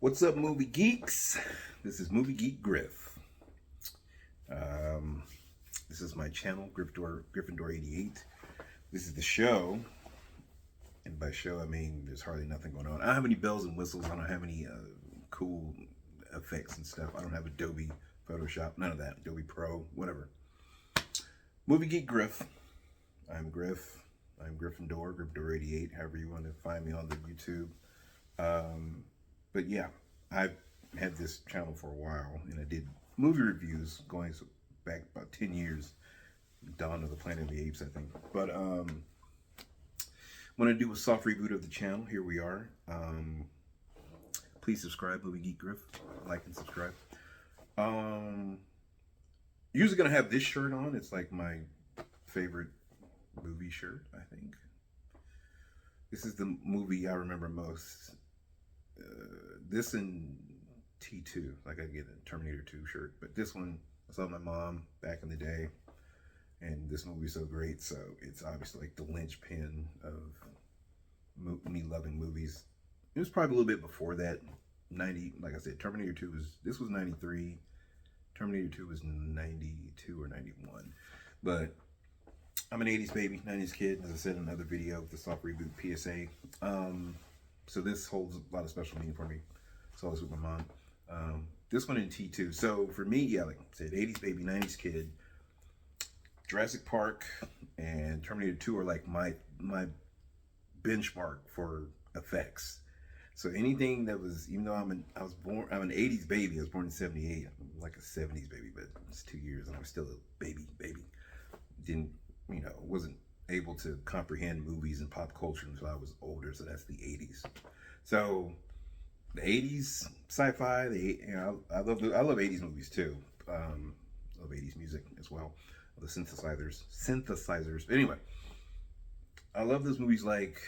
What's up, movie geeks? This is Movie Geek Griff. Um, this is my channel, Gryffindor 88. This is the show, and by show I mean there's hardly nothing going on. I don't have any bells and whistles. I don't have any cool effects and stuff. I don't have Adobe Photoshop, none of that. Adobe Pro, whatever. Movie Geek Griff. I'm Griff. I'm Gryffindor 88. However you want to find me on the YouTube. But yeah, I've had this channel for a while, and I did movie reviews going back about 10 years, Dawn of the Planet of the Apes, I think. But I'm going to do a soft reboot of the channel. Here we are. Please subscribe, Movie Geek Griff. Like and subscribe. Usually going to have this shirt on. It's like my favorite movie shirt, I think. This is the movie I remember most. This and T2, like I get a Terminator 2 shirt, but this one I saw my mom back in the day, and this movie's so great, so it's obviously like the linchpin of me loving movies. It was probably a little bit before that. 90, like I said, Terminator 2 was 93, Terminator 2 was 92 or 91, but I'm an 80s baby, 90s kid, as I said in another video with the soft reboot PSA. So this holds a lot of special meaning for me. Saw this with my mom. This one in T2. So for me, yeah, like I said, 80s baby, 90s kid. Jurassic Park and Terminator 2 are like my benchmark for effects. So anything that was, even though I'm an 80s baby. I was born in 78. I'm like a 70s baby, but it's 2 years and I was still a baby. Didn't, wasn't able to comprehend movies and pop culture until I was older, so that's the 80s. So the 80s sci-fi, I love 80s movies too. Love 80s music as well. The synthesizers. But anyway, I love those movies like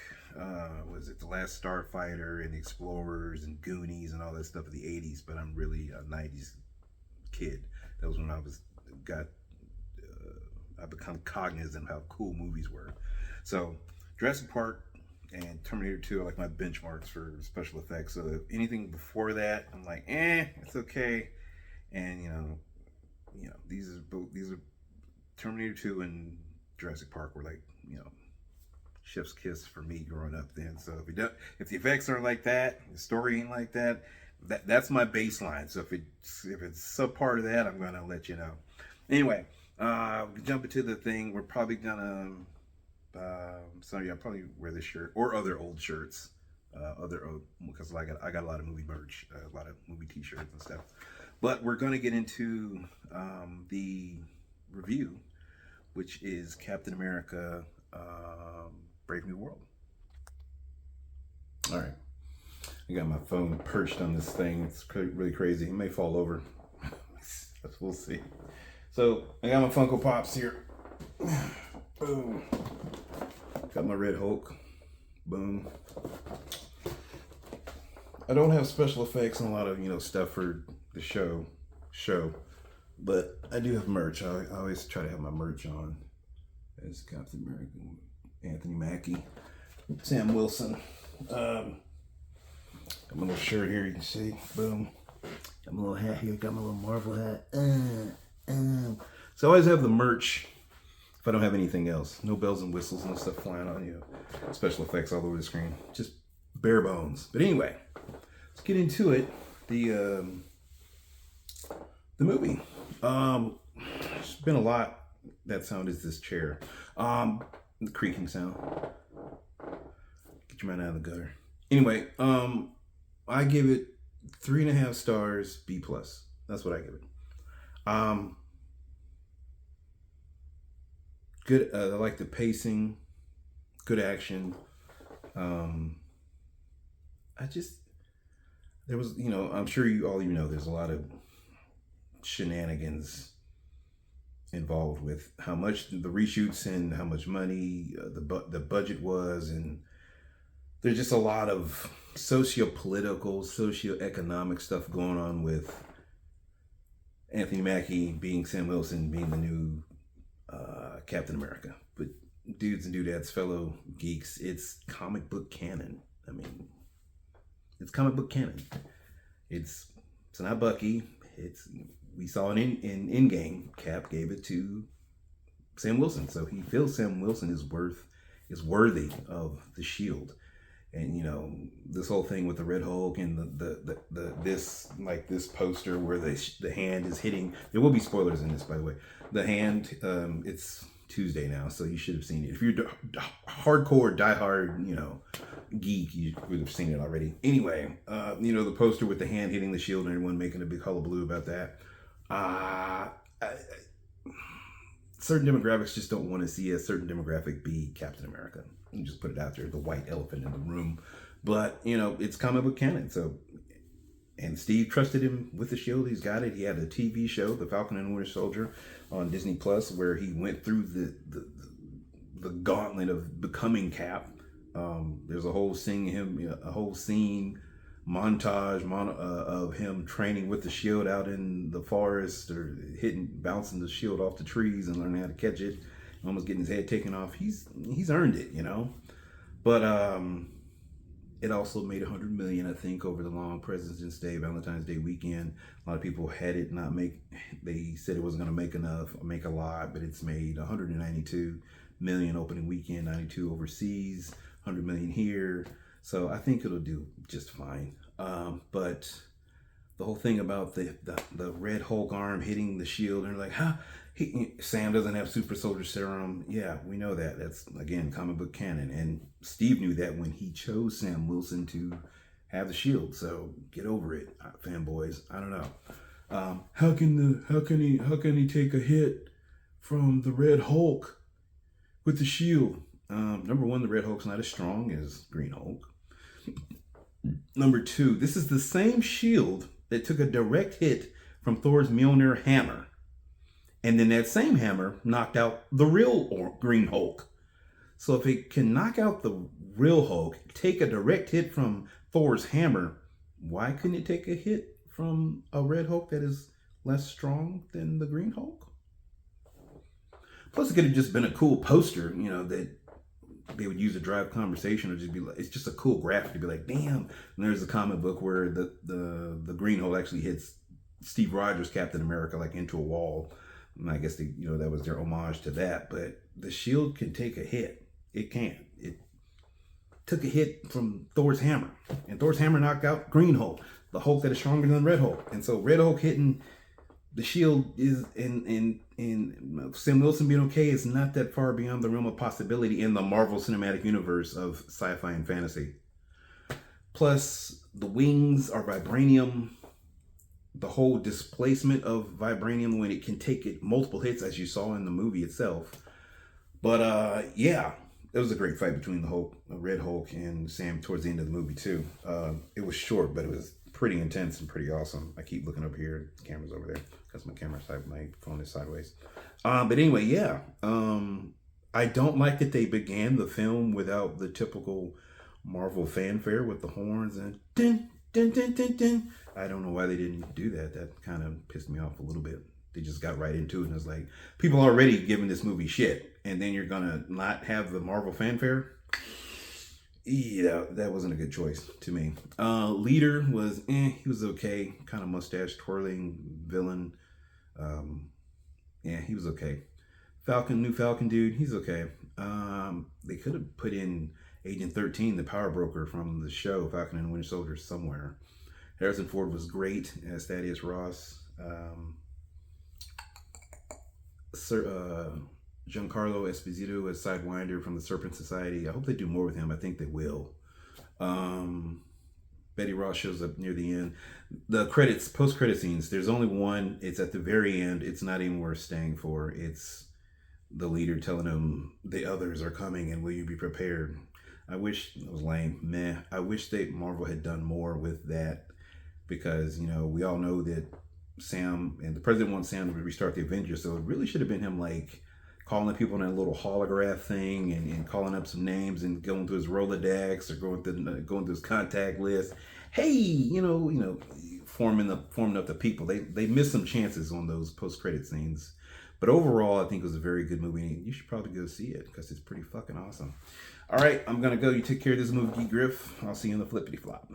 was it The Last Starfighter and Explorers and Goonies and all that stuff of the 80s, but I'm really a 90s kid. That was when I become cognizant of how cool movies were. So Jurassic Park and Terminator 2 are like my benchmarks for special effects. So if anything before that, I'm like, it's okay. And these are Terminator 2 and Jurassic Park were like, chef's kiss for me growing up then. So if the effects aren't like that, the story ain't like that, that's my baseline. So if it's sub part of that, I'm gonna let you know. Anyway. Jump into the thing. We're probably gonna I'll probably wear this shirt or other old shirts, because I got a lot of movie merch, a lot of movie t-shirts and stuff. But we're gonna get into the review, which is Captain America Brave New World. All right, I got my phone perched on this thing. It's really crazy. It may fall over. We'll see. So I got my Funko Pops here. Boom. Got my Red Hulk. Boom. I don't have special effects and a lot of stuff for the show, but I do have merch. I always try to have my merch on. As Captain America, Anthony Mackie, Sam Wilson. Got my little shirt here. You can see. Boom. Got my little hat here. Got my little Marvel hat. So I always have the merch if I don't have anything else. No bells and whistles, no stuff flying on you. Special effects all over the screen. Just bare bones. But anyway, let's get into it. The movie. There's been a lot. That sound is this chair. The creaking sound. Get your man out of the gutter. Anyway, I give it 3.5 stars, B+. That's what I give it. Good. I like the pacing. Good action. There was, I'm sure all you know, there's a lot of shenanigans involved with how much the reshoots and how much money the budget was, and there's just a lot of socio-political, socio-economic stuff going on with Anthony Mackie being Sam Wilson, being the new Captain America. But dudes and dudettes, fellow geeks, it's comic book canon. I mean, it's comic book canon. It's not Bucky. It's we saw it in Endgame. Cap gave it to Sam Wilson, so he feels Sam Wilson is worthy of the shield. And this whole thing with the Red Hulk and the this poster where the hand is hitting. There will be spoilers in this, by the way. The hand, it's Tuesday now, so you should have seen it. If you're hardcore, diehard, geek, you would have seen it already. Anyway, the poster with the hand hitting the shield and everyone making a big hullabaloo about that. Certain demographics just don't want to see a certain demographic be Captain America. You just put it out there, the white elephant in the room. But, it's comic book canon. So, and Steve trusted him with the shield. He's got it. He had a TV show, The Falcon and Winter Soldier, on Disney Plus, where he went through the gauntlet of becoming Cap. There's a whole scene montage of him training with the shield out in the forest, or bouncing the shield off the trees and learning how to catch it, almost getting his head taken off. He's earned it, But it also made $100 million, I think, over the long President's Day, Valentine's Day weekend. A lot of people had it not make. They said it wasn't going to make a lot, but it's made $192 million opening weekend, 92 overseas, $100 million here. So I think it'll do just fine. But the whole thing about the Red Hulk arm hitting the shield, and they're like, huh? Sam doesn't have super soldier serum. Yeah, we know that. That's, again, comic book canon. And Steve knew that when he chose Sam Wilson to have the shield. So get over it, fanboys. I don't know. How can he take a hit from the Red Hulk with the shield? Number one, the Red Hulk's not as strong as Green Hulk. Number two, this is the same shield that took a direct hit from Thor's Mjolnir hammer. And then that same hammer knocked out the real Green Hulk. So if it can knock out the real Hulk, take a direct hit from Thor's hammer, why couldn't it take a hit from a Red Hulk that is less strong than the Green Hulk? Plus, it could have just been a cool poster, that they would use to drive conversation, or just be like, it's just a cool graphic to be like, damn. And there's a comic book where the Green Hulk actually hits Steve Rogers' Captain America like into a wall. And I guess that was their homage to that. But the shield can take a hit. It can. It took a hit from Thor's hammer, and Thor's hammer knocked out Green Hulk, the Hulk that is stronger than Red Hulk. And so Red Hulk hitting the shield is in Sam Wilson being okay is not that far beyond the realm of possibility in the Marvel Cinematic Universe of sci-fi and fantasy. Plus, the wings are vibranium. The whole displacement of vibranium when it can take it multiple hits, as you saw in the movie itself. But yeah, it was a great fight between the Red Hulk and Sam towards the end of the movie too. It was short, but it was pretty intense and pretty awesome. I keep looking up here. The camera's over there because my phone is sideways. But anyway, yeah. I don't like that they began the film without the typical Marvel fanfare with the horns and din, din, din, din, din. I don't know why they didn't do that. That kind of pissed me off a little bit. They just got right into it, and it's like, people are already giving this movie shit, and then you're gonna not have the Marvel fanfare? Yeah, that wasn't a good choice to me. Leader was, he was okay. Kind of mustache twirling villain. Yeah, he was okay. New Falcon dude, he's okay. They could have put in Agent 13, the power broker from the show Falcon and Winter Soldier, somewhere. Harrison Ford was great as Thaddeus Ross. Giancarlo Esposito as Sidewinder from the Serpent Society. I hope they do more with him. I think they will. Betty Ross shows up near the end. The credits, post-credit scenes, there's only one. It's at the very end. It's not even worth staying for. It's the leader telling him the others are coming and will you be prepared? I wish it was lame. Meh. I wish Marvel had done more with that, because, we all know that Sam and the president wants Sam to restart the Avengers. So it really should have been him like calling people in that little holograph thing and calling up some names and going through his Rolodex or going through his contact list. Hey, forming up the people. They missed some chances on those post-credit scenes. But overall, I think it was a very good movie. You should probably go see it because it's pretty fucking awesome. All right, I'm going to go. You take care of this movie, Griff. I'll see you in the flippity flop.